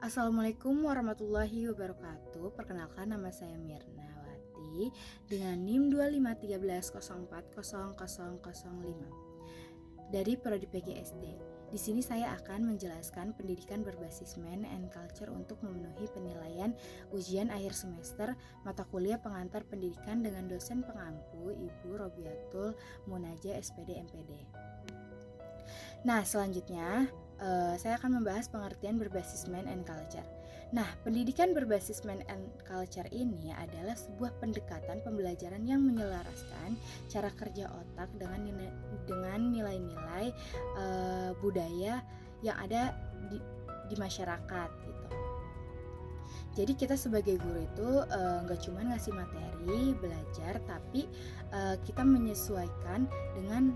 Assalamualaikum warahmatullahi wabarakatuh. Perkenalkan, nama saya Mirnawati dengan NIM 25311040005 dari Prodi PGSD. Di sini saya akan menjelaskan pendidikan berbasis Man and Culture untuk memenuhi penilaian ujian akhir semester mata kuliah pengantar pendidikan dengan dosen pengampu Ibu Robiatul Munaja SPD MPD. Nah, selanjutnya saya akan membahas pengertian berbasis Man and Culture. Nah, pendidikan berbasis Man and Culture ini adalah sebuah pendekatan pembelajaran yang menyelaraskan cara kerja otak dengan nilai-nilai budaya yang ada di masyarakat gitu. Jadi kita sebagai guru itu nggak cuma ngasih materi belajar, tapi kita menyesuaikan dengan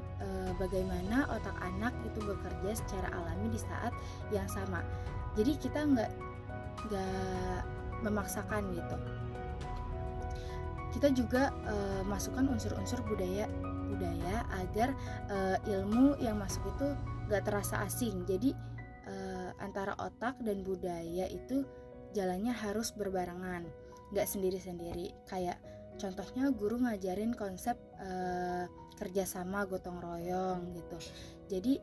bagaimana otak anak itu bekerja secara alami di saat yang sama. Jadi kita nggak memaksakan gitu. Kita juga masukkan unsur-unsur budaya agar ilmu yang masuk itu nggak terasa asing. Jadi antara otak dan budaya itu jalannya harus berbarengan, nggak sendiri-sendiri. Kayak contohnya guru ngajarin konsep kerjasama gotong royong gitu. Jadi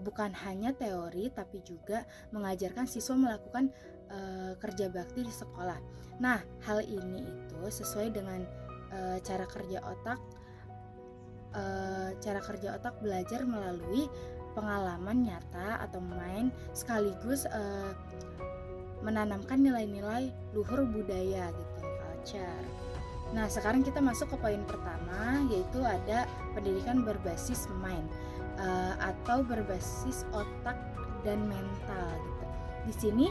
bukan hanya teori, tapi juga mengajarkan siswa melakukan kerja bakti di sekolah. Nah, hal ini itu sesuai dengan cara kerja otak belajar melalui pengalaman nyata atau main, sekaligus menanamkan nilai-nilai luhur budaya gitu, culture. Nah, sekarang kita masuk ke poin pertama, yaitu ada pendidikan berbasis mind atau berbasis otak dan mental gitu. Di sini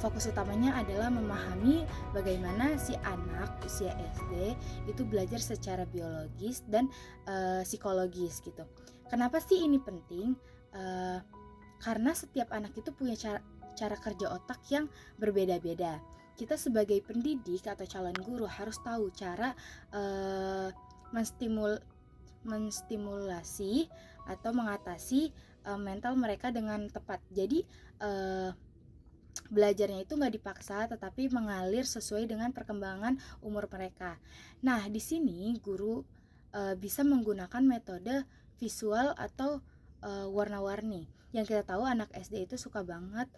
fokus utamanya adalah memahami bagaimana si anak usia SD itu belajar secara biologis dan psikologis gitu. Kenapa sih ini penting? Karena setiap anak itu punya cara kerja otak yang berbeda-beda. Kita sebagai pendidik atau calon guru harus tahu cara menstimulasi atau mengatasi mental mereka dengan tepat. Jadi belajarnya itu nggak dipaksa, tetapi mengalir sesuai dengan perkembangan umur mereka. Nah, di sini guru bisa menggunakan metode visual atau warna-warni. Yang kita tahu anak SD itu suka banget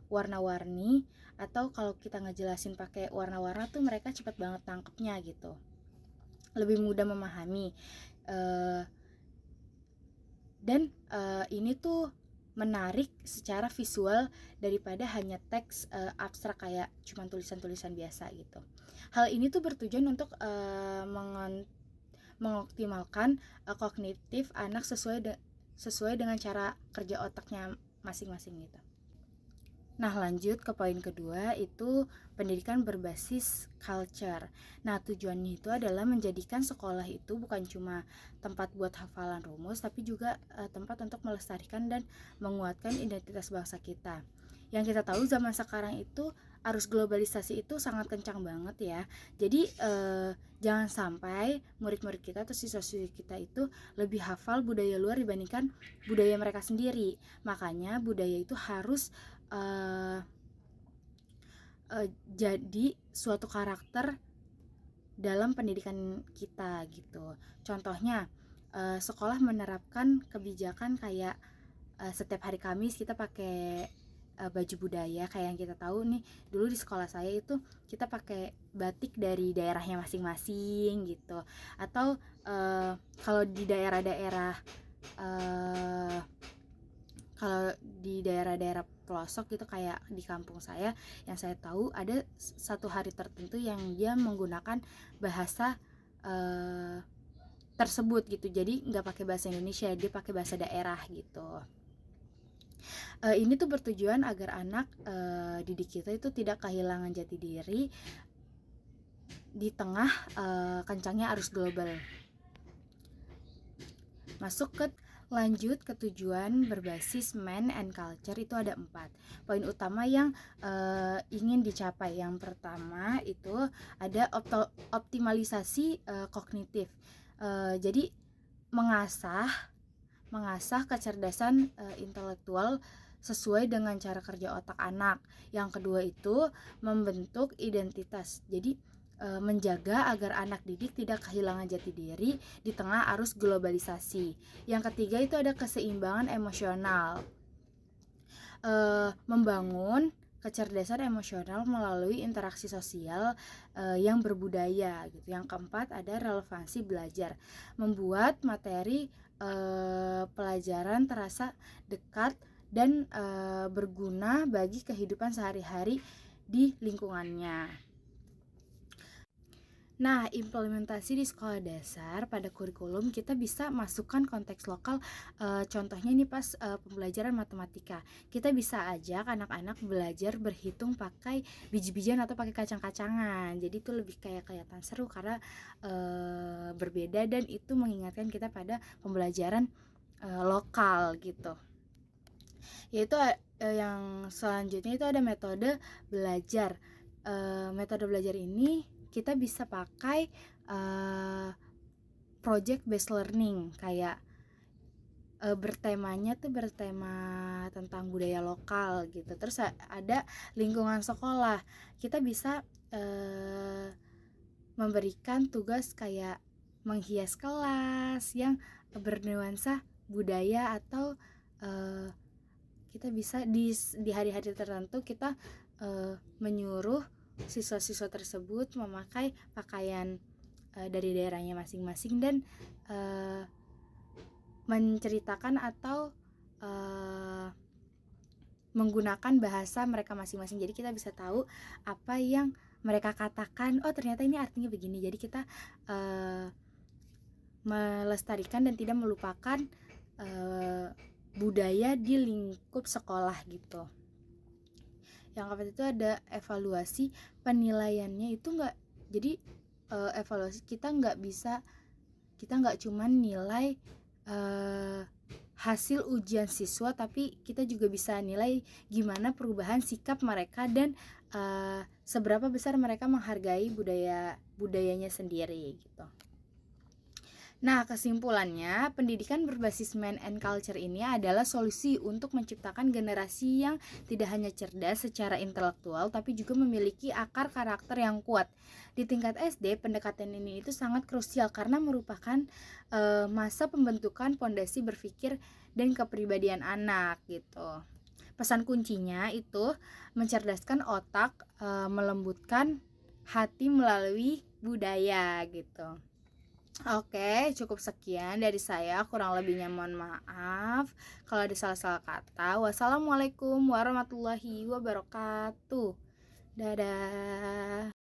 warna-warni, atau kalau kita ngejelasin pakai warna-warna tuh mereka cepat banget tangkepnya gitu, lebih mudah memahami. Dan ini tuh menarik secara visual daripada hanya teks abstrak kayak cuma tulisan-tulisan biasa gitu. Hal ini tuh bertujuan untuk mengoptimalkan kognitif anak sesuai dengan cara kerja otaknya masing-masing gitu. Nah, lanjut ke poin kedua, itu pendidikan berbasis culture. Nah, tujuannya itu adalah menjadikan sekolah itu bukan cuma tempat buat hafalan rumus, tapi juga tempat untuk melestarikan dan menguatkan identitas bangsa kita. Yang kita tahu zaman sekarang itu arus globalisasi itu sangat kencang banget ya. Jadi jangan sampai murid-murid kita atau siswa-siswi kita itu lebih hafal budaya luar dibandingkan budaya mereka sendiri. Makanya budaya itu harus jadi suatu karakter dalam pendidikan kita gitu. Contohnya sekolah menerapkan kebijakan kayak setiap hari Kamis kita pakai baju budaya. Kayak yang kita tahu nih, dulu di sekolah saya itu kita pakai batik dari daerahnya masing-masing gitu. Atau kalau di daerah-daerah pelosok gitu, kayak di kampung saya, yang saya tahu ada satu hari tertentu yang dia menggunakan bahasa tersebut gitu. Jadi nggak pakai bahasa Indonesia, dia pakai bahasa daerah gitu. Ini tuh bertujuan agar anak didik kita itu tidak kehilangan jati diri di tengah kencangnya arus global. Lanjut ke tujuan berbasis Man and Culture, itu ada 4 poin utama yang ingin dicapai. Yang pertama itu ada optimalisasi kognitif. Jadi mengasah kecerdasan intelektual sesuai dengan cara kerja otak anak. Yang kedua itu membentuk identitas. Jadi menjaga agar anak didik tidak kehilangan jati diri di tengah arus globalisasi. Yang ketiga itu ada keseimbangan emosional. Membangun kecerdasan emosional melalui interaksi sosial yang berbudaya gitu. Yang keempat ada relevansi belajar, membuat materi pelajaran terasa dekat dan berguna bagi kehidupan sehari-hari di lingkungannya. Nah, implementasi di sekolah dasar pada kurikulum kita bisa masukkan konteks lokal. Contohnya ini pas pembelajaran matematika, kita bisa ajak anak-anak belajar berhitung pakai biji-bijian atau pakai kacang-kacangan. Jadi itu lebih kayak kelihatan seru karena berbeda, dan itu mengingatkan kita pada pembelajaran lokal gitu. Yaitu yang selanjutnya itu ada metode belajar. Metode belajar ini kita bisa pakai project based learning, kayak bertemanya tentang budaya lokal gitu. Terus ada lingkungan sekolah, kita bisa memberikan tugas kayak menghias kelas yang bernuansa budaya, atau kita bisa di hari-hari tertentu kita menyuruh siswa-siswa tersebut memakai pakaian dari daerahnya masing-masing dan menceritakan atau menggunakan bahasa mereka masing-masing. Jadi kita bisa tahu apa yang mereka katakan, oh ternyata ini artinya begini. Jadi kita melestarikan dan tidak melupakan budaya di lingkup sekolah gitu. Yang keempat itu ada evaluasi. Penilaiannya itu enggak, jadi evaluasi kita nggak cuman nilai hasil ujian siswa, tapi kita juga bisa nilai gimana perubahan sikap mereka dan seberapa besar mereka menghargai budayanya sendiri gitu. Nah, kesimpulannya, pendidikan berbasis mind and culture ini adalah solusi untuk menciptakan generasi yang tidak hanya cerdas secara intelektual, tapi juga memiliki akar karakter yang kuat. Di tingkat SD, pendekatan ini itu sangat krusial karena merupakan masa pembentukan pondasi berpikir dan kepribadian anak gitu. Pesan kuncinya itu mencerdaskan otak, melembutkan hati melalui budaya gitu. Oke, cukup sekian dari saya. Kurang lebihnya mohon maaf kalau ada salah-salah kata. Wassalamualaikum warahmatullahi wabarakatuh. Dadah.